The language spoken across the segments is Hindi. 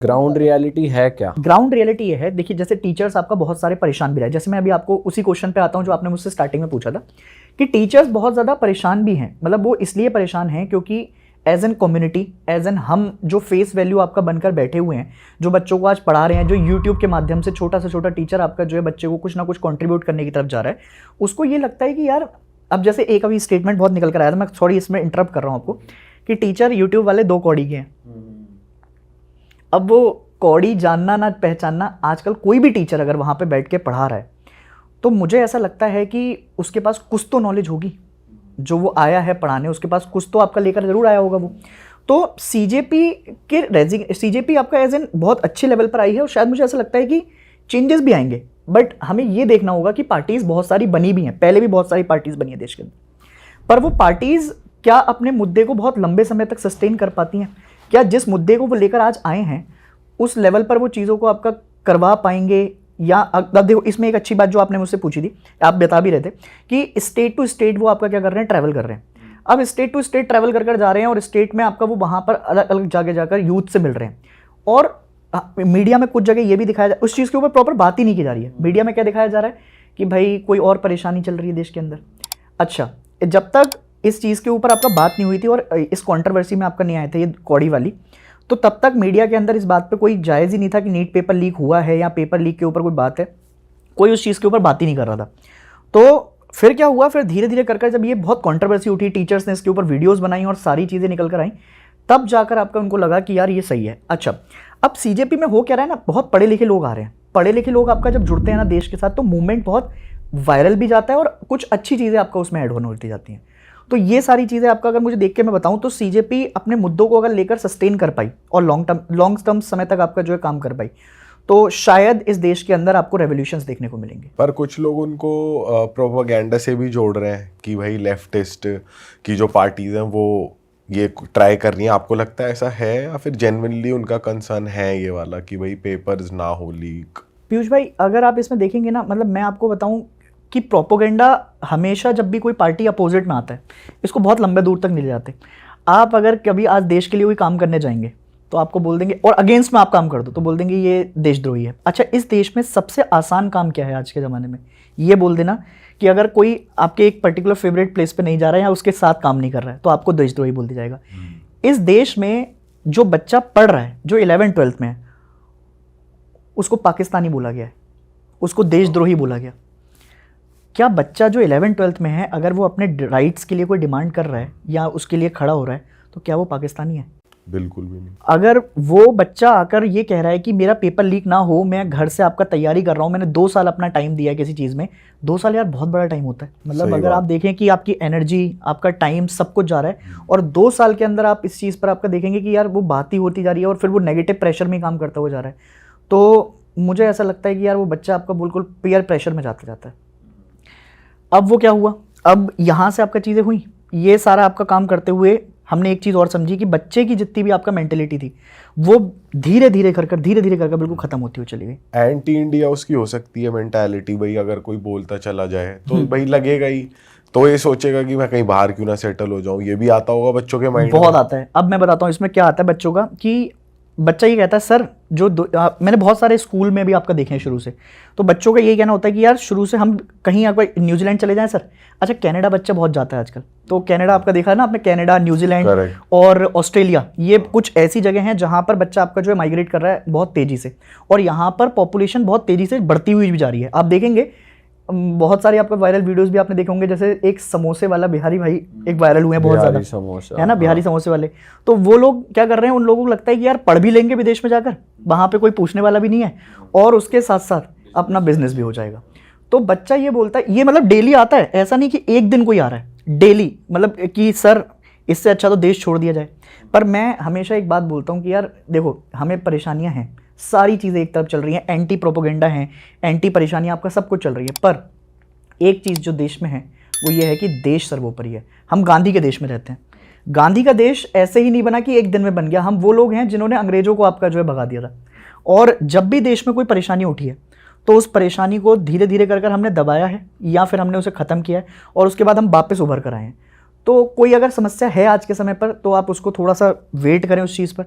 ग्राउंड रियलिटी है क्या? ग्राउंड रियलिटी ये है, देखिए जैसे टीचर्स आपका बहुत सारे परेशान भी रहे, जैसे मैं अभी आपको उसी क्वेश्चन पे आता हूँ जो आपने मुझसे स्टार्टिंग में पूछा था कि टीचर्स बहुत ज़्यादा परेशान भी हैं। मतलब वो इसलिए परेशान हैं क्योंकि as an community, as an हम जो फेस वैल्यू आपका बनकर बैठे हुए हैं, जो बच्चों को आज पढ़ा रहे हैं, जो यूट्यूब के माध्यम से छोटा से छोटा टीचर आपका जो है बच्चे को कुछ ना कुछ कॉन्ट्रीब्यूट करने की तरफ जा रहा है, उसको ये लगता है कि यार अब जैसे एक अभी स्टेटमेंट बहुत निकल कर आया था, मैं सॉरी इसमें इंटरप्ट कर रहा हूँ आपको, कि टीचर यूट्यूब वाले 2 कौड़ी के हैं। अब वो कौड़ी जानना ना पहचानना, आजकल कोई भी टीचर अगर वहाँ पे बैठ के पढ़ा रहा है तो मुझे ऐसा लगता है कि उसके पास कुछ तो नॉलेज होगी, जो वो आया है पढ़ाने उसके पास कुछ तो आपका लेकर ज़रूर आया होगा वो। तो सीजेपी आपका एज एन बहुत अच्छे लेवल पर आई है और शायद मुझे ऐसा लगता है कि चेंजेस भी आएंगे, बट हमें ये देखना होगा कि पार्टीज़ बहुत सारी बनी भी हैं, पहले भी बहुत सारी पार्टीज़ बनी है देश के अंदर, पर वो पार्टीज़ क्या अपने मुद्दे को बहुत लंबे समय तक सस्टेन कर पाती हैं? क्या जिस मुद्दे को वो लेकर आज आए हैं उस लेवल पर वो चीज़ों को आपका करवा पाएंगे? या अब देखो इसमें एक अच्छी बात जो आपने मुझसे पूछी थी, आप बता भी रहे थे कि स्टेट टू स्टेट वो आपका क्या कर रहे हैं, ट्रैवल कर रहे हैं। अब स्टेट टू स्टेट ट्रैवल कर जा रहे हैं और स्टेट में आपका वो वहाँ पर अलग अलग जगह जाकर यूथ से मिल रहे हैं, और मीडिया में कुछ जगह ये भी दिखाया उस चीज़ के ऊपर प्रॉपर बात ही नहीं की जा रही है। मीडिया में क्या दिखाया जा रहा है कि भाई कोई और परेशानी चल रही है देश के अंदर। अच्छा, जब तक इस चीज़ के ऊपर आपका बात नहीं हुई थी और इस कंट्रोवर्सी में आपका नहीं आए थे ये कौड़ी वाली, तो तब तक मीडिया के अंदर इस बात पे कोई जायज़ ही नहीं था कि नीट पेपर लीक हुआ है या पेपर लीक के ऊपर कोई बात है, कोई उस चीज़ के ऊपर बात ही नहीं कर रहा था। तो फिर क्या हुआ, फिर धीरे धीरे कर जब ये बहुत कंट्रोवर्सी उठी, टीचर्स ने इसके ऊपर वीडियोज़ बनाई और सारी चीज़ें निकल कर आई, तब जाकर आपका उनको लगा कि यार ये सही है। अच्छा, अब सीजेपी में हो क्या रहा है ना, बहुत पढ़े लिखे लोग आ रहे हैं, पढ़े लिखे लोग आपका जब जुड़ते हैं ना देश के साथ तो मूवमेंट बहुत वायरल भी जाता है और कुछ अच्छी चीज़ें आपका उसमें ऐड होने जाती हैं। तो ये सारी चीज़ें आपका अगर मुझे देख के मैं बताऊं तो सीजेपी अपने मुद्दों को अगर लेकर सस्टेन कर पाई और लॉन्ग टर्म समय तक आपका जो है काम कर पाई, तो शायद इस देश के अंदर आपको रेवोल्यूशंस देखने को मिलेंगे। पर कुछ लोग उनको प्रोपेगेंडा से भी जोड़ रहे हैं कि भाई लेफ्टिस्ट की जो पार्टीज हैं वो ये ट्राई कर रही हैं। आपको लगता है ऐसा है या फिर जेन्युइनली उनका कंसर्न है ये वाला कि भाई पेपर्स ना हो लीक? पीयूष भाई, अगर आप इसमें देखेंगे ना, मतलब मैं आपको बताऊं कि प्रोपोगेंडा हमेशा जब भी कोई पार्टी अपोजिट में आता है इसको बहुत लंबे दूर तक नहीं ले जाते। आप अगर कभी आज देश के लिए कोई काम करने जाएंगे तो आपको बोल देंगे, और अगेंस्ट में आप काम कर दो तो बोल देंगे ये देशद्रोही है। अच्छा, इस देश में सबसे आसान काम क्या है आज के ज़माने में? ये बोल देना कि अगर कोई आपके एक पर्टिकुलर फेवरेट प्लेस पे नहीं जा रहा है या उसके साथ काम नहीं कर रहा है तो आपको देशद्रोही बोल दिया जाएगा। इस देश में जो बच्चा पढ़ रहा है, जो 11th-12th में है, उसको पाकिस्तानी बोला गया है, उसको देशद्रोही बोला गया। क्या बच्चा जो 11th-12th में है अगर वो अपने राइट्स के लिए कोई डिमांड कर रहा है या उसके लिए खड़ा हो रहा है तो क्या वो पाकिस्तानी है? बिल्कुल भी नहीं। अगर वो बच्चा आकर ये कह रहा है कि मेरा पेपर लीक ना हो, मैं घर से आपका तैयारी कर रहा हूँ, मैंने 2 साल अपना टाइम दिया है किसी चीज़ में, 2 साल यार बहुत बड़ा टाइम होता है। मतलब अगर आप देखें कि आपकी एनर्जी, आपका टाइम, सब कुछ जा रहा है और 2 साल के अंदर आप इस चीज़ पर आपका देखेंगे कि यार वो बात ही होती जा रही है और फिर वो नेगेटिव प्रेशर में काम करता हुआ जा रहा है, तो मुझे ऐसा लगता है कि यार वो बच्चा आपका बिल्कुल पीयर प्रेशर में जाता है। अब वो क्या हुआ, अब यहाँ से आपका चीज़ें हुई, ये सारा आपका काम करते हुए हमने एक चीज़ और समझी कि बच्चे की जितनी भी आपका मेंटेलिटी थी वो धीरे धीरे कर बिल्कुल ख़त्म होती हुई चली गई। एंटी इंडिया उसकी हो सकती है मेंटालिटी, भाई अगर कोई बोलता चला जाए तो भाई लगेगा ही, तो ये सोचेगा कि मैं कहीं बाहर क्यों ना सेटल हो जाऊँ। ये भी आता होगा बच्चों के माइंड में, बहुत आता है। अब मैं बताता हूँ इसमें क्या आता है बच्चों का, कि बच्चा ये कहता है सर मैंने बहुत सारे स्कूल में भी आपका देखे हैं शुरू से, तो बच्चों का यही कहना होता है कि यार शुरू से हम कहीं अगर न्यूजीलैंड चले जाएं सर। अच्छा, कनाडा बच्चा बहुत जाता है आजकल, तो कनाडा आपका देखा है ना आपने, कनाडा, न्यूजीलैंड और ऑस्ट्रेलिया, ये कुछ ऐसी जगह हैं जहाँ पर बच्चा आपका जो है माइग्रेट कर रहा है बहुत तेज़ी से, और यहाँ पर पॉपुलेशन बहुत तेज़ी से बढ़ती हुई भी जा रही है। आप देखेंगे बहुत सारे आपको वायरल वीडियोस भी आपने देखे होंगे, जैसे एक समोसे वाला बिहारी भाई एक वायरल हुए हैं बहुत ज़्यादा, है ना, बिहारी समोसे वाले। तो वो लोग क्या कर रहे हैं, उन लोगों को लगता है कि यार पढ़ भी लेंगे विदेश में जाकर, वहाँ पे कोई पूछने वाला भी नहीं है और उसके साथ साथ अपना बिजनेस भी हो जाएगा। तो बच्चा ये बोलता है, ये मतलब डेली आता है, ऐसा नहीं कि एक दिन कोई आ रहा है, डेली, मतलब कि सर इससे अच्छा तो देश छोड़ दिया जाए। पर मैं हमेशा एक बात बोलता हूँ कि यार देखो, हमें परेशानियाँ हैं, सारी चीज़ें एक तरफ चल रही हैं, एंटी प्रोपोगेंडा है, एंटी परेशानियाँ आपका सब कुछ चल रही है, पर एक चीज़ जो देश में है वो ये है कि देश सर्वोपरि है। हम गांधी के देश में रहते हैं। गांधी का देश ऐसे ही नहीं बना कि एक दिन में बन गया। हम वो लोग हैं जिन्होंने अंग्रेज़ों को आपका जो है भगा दिया था, और जब भी देश में कोई परेशानी उठी है तो उस परेशानी को धीरे धीरे कर हमने दबाया है या फिर हमने उसे ख़त्म किया है और उसके बाद हम वापस उभर कर आए हैं। तो कोई अगर समस्या है आज के समय पर तो आप उसको थोड़ा सा वेट करें उस चीज़ पर,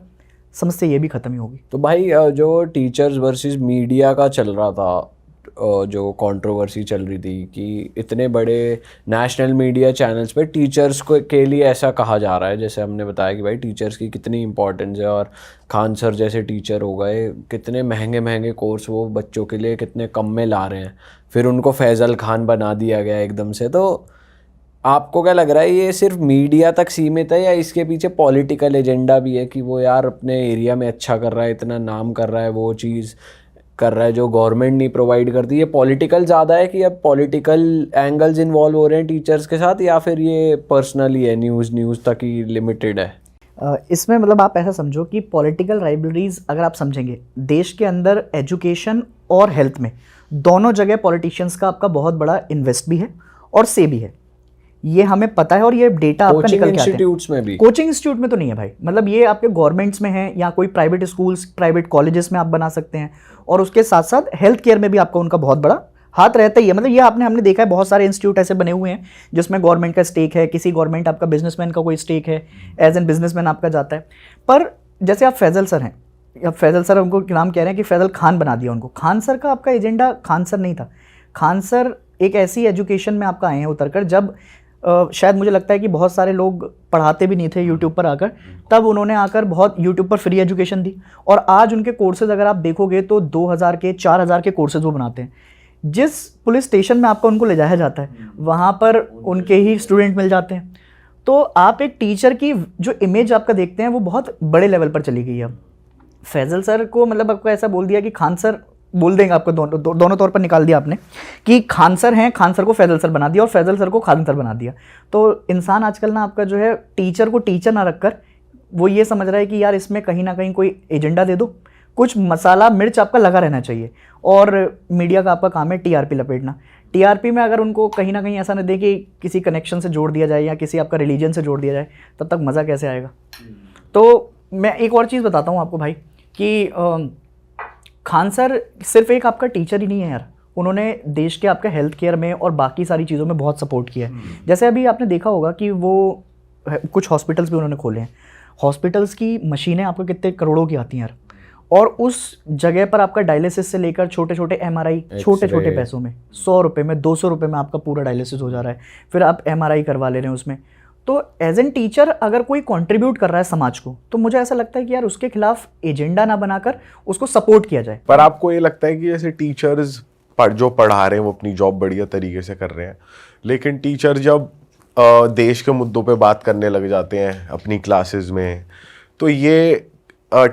समस्या ये भी खत्म ही होगी। तो भाई जो टीचर्स वर्सेस मीडिया का चल रहा था, जो कंट्रोवर्सी चल रही थी कि इतने बड़े नेशनल मीडिया चैनल्स पे टीचर्स को के लिए ऐसा कहा जा रहा है, जैसे हमने बताया कि भाई टीचर्स की कितनी इंपॉर्टेंस है, और खान सर जैसे टीचर हो गए, कितने महंगे महंगे कोर्स वो बच्चों के लिए कितने कम में ला रहे हैं, फिर उनको फैज़ल खान बना दिया गया एकदम से। तो आपको क्या लग रहा है, ये सिर्फ मीडिया तक सीमित है या इसके पीछे पॉलिटिकल एजेंडा भी है कि वो यार अपने एरिया में अच्छा कर रहा है, इतना नाम कर रहा है, वो चीज़ कर रहा है जो गवर्नमेंट नहीं प्रोवाइड करती? ये पॉलिटिकल ज़्यादा है कि अब पॉलिटिकल एंगल्स इन्वॉल्व हो रहे हैं टीचर्स के साथ, या फिर ये पर्सनली है, न्यूज़ तक ही लिमिटेड है? इसमें मतलब आप ऐसा समझो कि पॉलिटिकल राइवलरीज अगर आप समझेंगे, देश के अंदर एजुकेशन और हेल्थ में दोनों जगह पॉलिटिशियंस का आपका बहुत बड़ा इन्वेस्ट भी है और से भी है, ये हमें पता है और ये डेटा आपका निकल के आता है। इंस्टीट्यूट्स में भी? कोचिंग इंस्टीट्यूट में तो नहीं है भाई, मतलब ये आपके गवर्नमेंट्स में है या कोई प्राइवेट स्कूल्स, प्राइवेट कॉलेजेस में आप बना सकते हैं, और उसके साथ साथ हेल्थ केयर में भी आपका उनका बहुत बड़ा हाथ रहता ही है। मतलब ये हमने देखा है, बहुत सारे इंस्टीट्यूट ऐसे बने हुए हैं जिसमें गवर्नमेंट का स्टेक है, किसी गवर्नमेंट आपका बिजनेसमैन का कोई स्टेक है, एज एन बिजनेसमैन आपका जाता है। पर जैसे आप फैजल सर हैं, अब फैजल सर उनको नाम कह रहे हैं कि फैजल खान बना दिया उनको। खान सर का आपका एजेंडा खान सर नहीं था। खान सर एक ऐसी एजुकेशन में आपका आए हैं उतरकर, जब शायद मुझे लगता है कि बहुत सारे लोग पढ़ाते भी नहीं थे यूट्यूब पर आकर, तब उन्होंने आकर बहुत यूट्यूब पर फ्री एजुकेशन दी, और आज उनके कोर्सेज अगर आप देखोगे तो 2000 के 4000 के कोर्सेज वो बनाते हैं। जिस पुलिस स्टेशन में आपका उनको ले जाया जाता है वहाँ पर उनके ही स्टूडेंट मिल जाते हैं। तो आप एक टीचर की जो इमेज आपका देखते हैं वो बहुत बड़े लेवल पर चली गई है। अब फैजल सर को मतलब आपको ऐसा बोल दिया कि खान सर बोल देंगे आपको, दोनों तौर पर निकाल दिया आपने कि खान सर हैं, खान सर को फैजल सर बना दिया और फैजल सर को खान सर बना दिया। तो इंसान आजकल ना आपका जो है टीचर को टीचर ना रखकर वो ये समझ रहा है कि यार इसमें कहीं ना कहीं कोई एजेंडा दे दो, कुछ मसाला मिर्च आपका लगा रहना चाहिए। और मीडिया का आपका काम है टीआरपी लपेटना। टीआरपी में अगर उनको कहीं ना कहीं ऐसा न दे कि किसी कनेक्शन से जोड़ दिया जाए या किसी आपका रिलीजन से जोड़ दिया जाए, तब तक मज़ा कैसे आएगा। तो मैं एक और चीज़ बताता हूँ आपको भाई कि खान सर सिर्फ एक आपका टीचर ही नहीं है यार, उन्होंने देश के आपका हेल्थ केयर में और बाकी सारी चीज़ों में बहुत सपोर्ट किया है। जैसे अभी आपने देखा होगा कि वो कुछ हॉस्पिटल्स भी उन्होंने खोले हैं। हॉस्पिटल्स की मशीनें आपको कितने करोड़ों की आती हैं यार, और उस जगह पर आपका डायलिसिस से लेकर छोटे छोटे एमआरआई, छोटे छोटे पैसों में 100 रुपये में 200 रुपये में आपका पूरा डायलिसिस हो जा रहा है, फिर आप एमआरआई करवा ले रहे हैं उसमें। तो एज एन टीचर अगर कोई कंट्रीब्यूट कर रहा है समाज को, तो मुझे ऐसा लगता है कि यार उसके खिलाफ एजेंडा ना बनाकर उसको सपोर्ट किया जाए। पर आपको ये लगता है कि जैसे टीचर्स जो पढ़ा रहे हैं वो अपनी जॉब बढ़िया तरीके से कर रहे हैं, लेकिन टीचर जब देश के मुद्दों पे बात करने लग जाते हैं अपनी क्लासेस में, तो ये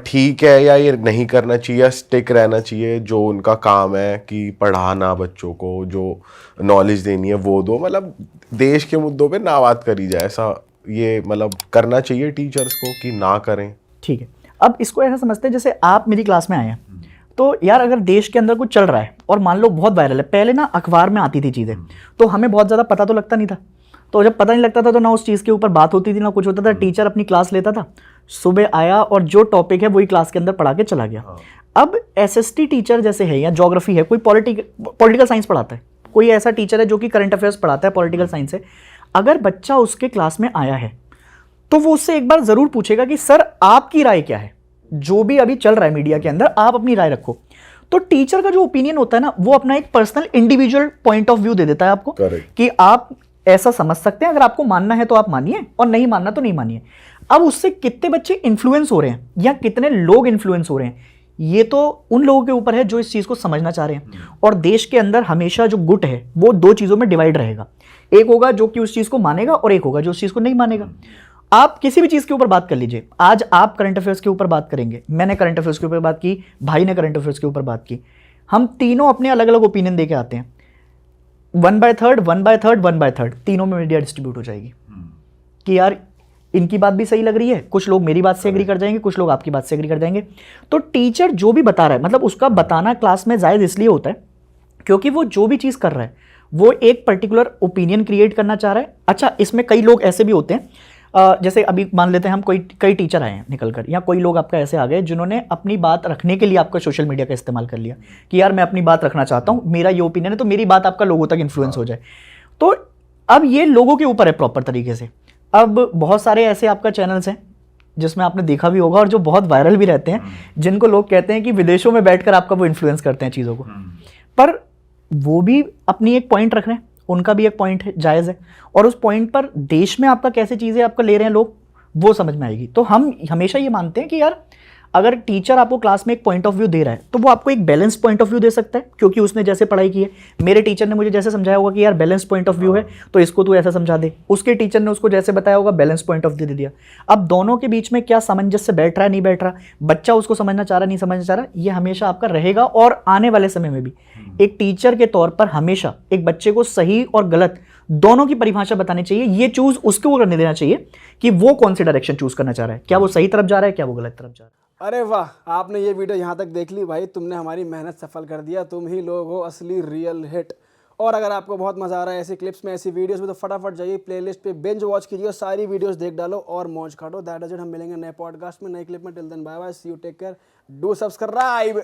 ठीक है या ये नहीं करना चाहिए, स्टिक रहना चाहिए जो उनका काम है कि पढ़ाना बच्चों को, जो नॉलेज देनी है वो दो, मतलब देश के मुद्दों पे ना बात करी जाए, ऐसा ये मतलब करना चाहिए टीचर्स को कि ना करें? ठीक है, अब इसको ऐसा समझते हैं जैसे आप मेरी क्लास में आए हैं, तो यार अगर देश के अंदर कुछ चल रहा है और मान लो बहुत वायरल है, पहले ना अखबार में आती थी चीज़ें, तो हमें बहुत ज़्यादा पता तो लगता नहीं था। तो जब पता नहीं लगता था तो ना उस चीज़ के ऊपर बात होती थी ना कुछ होता था। टीचर अपनी क्लास लेता था, सुबह आया और जो टॉपिक है वही क्लास के अंदर पढ़ा के चला गया। अब एसएसटी टीचर जैसे है या ज्योग्राफी है, कोई पॉलिटिकल साइंस पढ़ाता है, कोई ऐसा टीचर है जो कि करंट अफेयर्स पढ़ाता है, पॉलिटिकल साइंस है, अगर बच्चा उसके क्लास में आया है तो वो उससे एक बार ज़रूर पूछेगा कि सर आपकी राय क्या है, जो भी अभी चल रहा है मीडिया के अंदर आप अपनी राय रखो। तो टीचर का जो ओपिनियन होता है ना, वो अपना एक personal individual point of view दे देता है आपको कि आप ऐसा समझ सकते हैं, अगर आपको मानना है तो आप मानिए और नहीं मानना तो नहीं मानिए। अब उससे कितने बच्चे इन्फ्लुएंस हो रहे हैं या कितने लोग इन्फ्लुएंस हो रहे हैं, ये तो उन लोगों के ऊपर है जो इस चीज़ को समझना चाह रहे हैं। और देश के अंदर हमेशा जो गुट है वो दो चीज़ों में डिवाइड रहेगा, एक होगा जो कि उस चीज़ को मानेगा और एक होगा जो उस चीज़ को नहीं मानेगा। आप किसी भी चीज़ के ऊपर बात कर लीजिए, आज आप करंट अफेयर्स के ऊपर बात करेंगे, मैंने करंट अफेयर्स के ऊपर बात की, भाई ने करंट अफेयर्स के ऊपर बात की, हम तीनों अपने अलग अलग ओपिनियन दे के आते हैं, 1/3, 1/3, 1/3 तीनों में मीडिया डिस्ट्रीब्यूट हो जाएगी कि यार इनकी बात भी सही लग रही है, कुछ लोग मेरी बात से एग्री कर जाएंगे, कुछ लोग आपकी बात से एग्री कर जाएंगे। तो टीचर जो भी बता रहा है, मतलब उसका बताना क्लास में जायज़ इसलिए होता है क्योंकि वो जो भी चीज़ कर रहा है वो एक पर्टिकुलर ओपिनियन क्रिएट करना चाह रहा है। अच्छा, इसमें कई लोग ऐसे भी होते हैं, जैसे अभी मान लेते हैं हम कई टीचर आए हैं निकल कर, या कोई लोग आपका ऐसे आ गए जिन्होंने अपनी बात रखने के लिए आपका सोशल मीडिया का इस्तेमाल कर लिया कि यार मैं अपनी बात रखना चाहता हूँ, मेरा ये ओपिनियन है, तो मेरी बात आपका लोगों तक इन्फ्लुएंस हो जाए। तो अब ये लोगों के ऊपर है प्रॉपर तरीके से। अब बहुत सारे ऐसे आपका चैनल्स हैं जिसमें आपने देखा भी होगा और जो बहुत वायरल भी रहते हैं, जिनको लोग कहते हैं कि विदेशों में बैठकर आपका वो इन्फ्लुएंस करते हैं चीज़ों को, पर वो भी अपनी एक पॉइंट रख रहे हैं, उनका भी एक पॉइंट है, जायज़ है, और उस पॉइंट पर देश में आपका कैसे चीज़ें आपका ले रहे हैं लोग, वो समझ में आएगी। तो हम हमेशा ये मानते हैं कि यार अगर टीचर आपको क्लास में एक पॉइंट ऑफ व्यू दे रहा है तो वो आपको एक बैलेंस पॉइंट ऑफ व्यू दे सकता है, क्योंकि उसने जैसे पढ़ाई की है। मेरे टीचर ने मुझे जैसे समझाया होगा कि यार बैलेंस पॉइंट ऑफ व्यू है तो इसको तू ऐसा समझा दे, उसके टीचर ने उसको जैसे बताया होगा बैलेंस पॉइंट ऑफ व्यू दे दिया। अब दोनों के बीच में क्या सामंजस्य बैठ रहा है, नहीं बैठ रहा, बच्चा उसको समझना चाह रहा नहीं समझना चाह रहा, ये हमेशा आपका रहेगा। और आने वाले समय में भी एक टीचर के तौर पर हमेशा एक बच्चे को सही और गलत दोनों की परिभाषा बतानी चाहिए। ये चूज उसको करने देना चाहिए कि वो कौन सी डायरेक्शन चूज करना चाह रहा है, क्या वो सही तरफ जा रहा है, क्या वो गलत तरफ जा रहा है। अरे वाह, आपने ये वीडियो यहाँ तक देख ली भाई, तुमने हमारी मेहनत सफल कर दिया। तुम ही लोग हो असली रियल हिट। और अगर आपको बहुत मज़ा आ रहा है ऐसी क्लिप्स में, ऐसी वीडियोस में, तो फटाफट जाइए प्लेलिस्ट पे बिंज वॉच कीजिए और सारी वीडियोस देख डालो और मौज काटो। That is it. हम मिलेंगे नए पॉडकास्ट में, नए क्लिप में। Till then bye bye, see you, take care, do subscribe.